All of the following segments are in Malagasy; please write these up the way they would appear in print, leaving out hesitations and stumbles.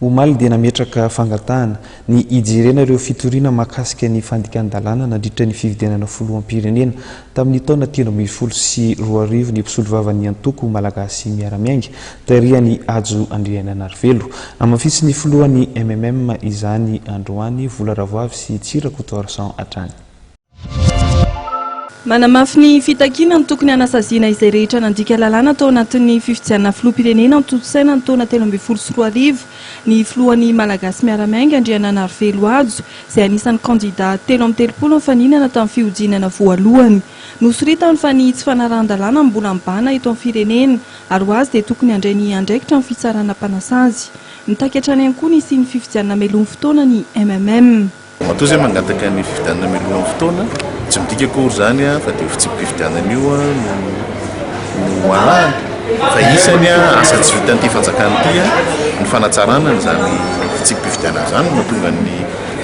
omaly dia nametraka fangatahana ny ijerena ireo fitoriana mahakasika ny fandikana-dalàna nandritra ny fividianana filoham-pirenena tamin'ny taona 2024 ny mpisolo vavan'ny antoko malagasy miaramiainga tairiany Ajo Andriananarivelo amafitsy ny filohan'ny MMM izany androany Vola Ravoavy sy Tsirakotoarsan hatrany. Manamafy ny fitakiana ny tokony anasaziana izay rehetra nandika lalàna tao anatin'ny fifidianana filoham-pirenena nototsaina ny taona 2024 ny filohan'ny malagasy miaramiainga Andriananarivelo Ajo izay anisan'ny kandidat 13 mifaninana tamin'ny fihodinana voalohany. Nosoritany fa ny tsy fanarahan-dalàna mbola mibana eto amin'ny firenena ary ho azy dia tokony handray ny andraikitra amin'ny fitsarana mpanasazy. Mitakatra any koa ny sy ny fifidianana melon'ny fotoana ny MMM. Matoa zay mangataka ny fifidianana melon'ny fotoana tsy midika akory zany fa dia fifidianana io no alahany fa isany asa tsy vitan'ny ty fanjakana ty ny fanatsarana zany fifidianana zany mahatonga ny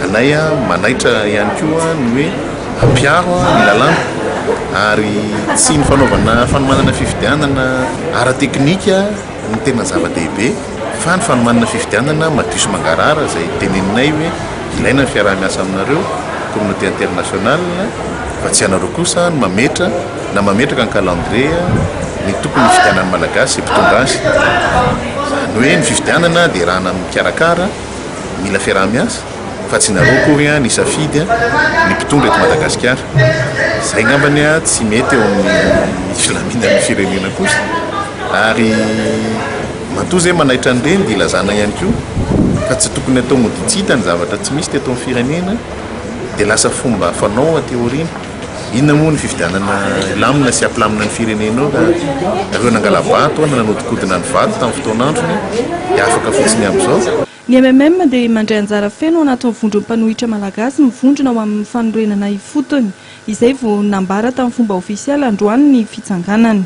anay manaitra ihany koa ny hoe ampiaro ny lalàna ary tsy ny fanaovana fanomanana fifidianana ara-teknika ny tena zava-dehibe fa ny fanomanana fifidianana madio sy mangarara izay teneninay hoe ilaina ny fiaraha-miasa aminareo communauté internationale fa tsy anareo kosa ny mametraka ny calendrier ny tokony fifidianana malagasy mpitonga azy zany hoe ny fifidianana dia raha mikarakara mila fiaraha-miasa fa tsy nareo kory ny safidy ny mpitonga eto Madagasikara zay ngambany tsy mety eo amin'ny filaminana firenena kosa ary matoa zay manaitra an'ireny dia ilazana ihany koa fa tsy tokony atao moditsita ny zavatra tsy misy teto amin'ny firenena dia lasa fomba fanao teoriana inona moa ny fifidianana lamina sy ampilamina ny firenenao ireo nangala-bato nanodikodina ny vato tamin'ny fotoan'androny dia afaka fotsiny amin'izao. Ny MMM dia mandray anjara feno anatin'ny vondrom-panohitra malagasy mivondrona ao amin'ny fanorenana ifotony izay vao nambara tamin'ny fomba ofisialy androany ny fitsanganany.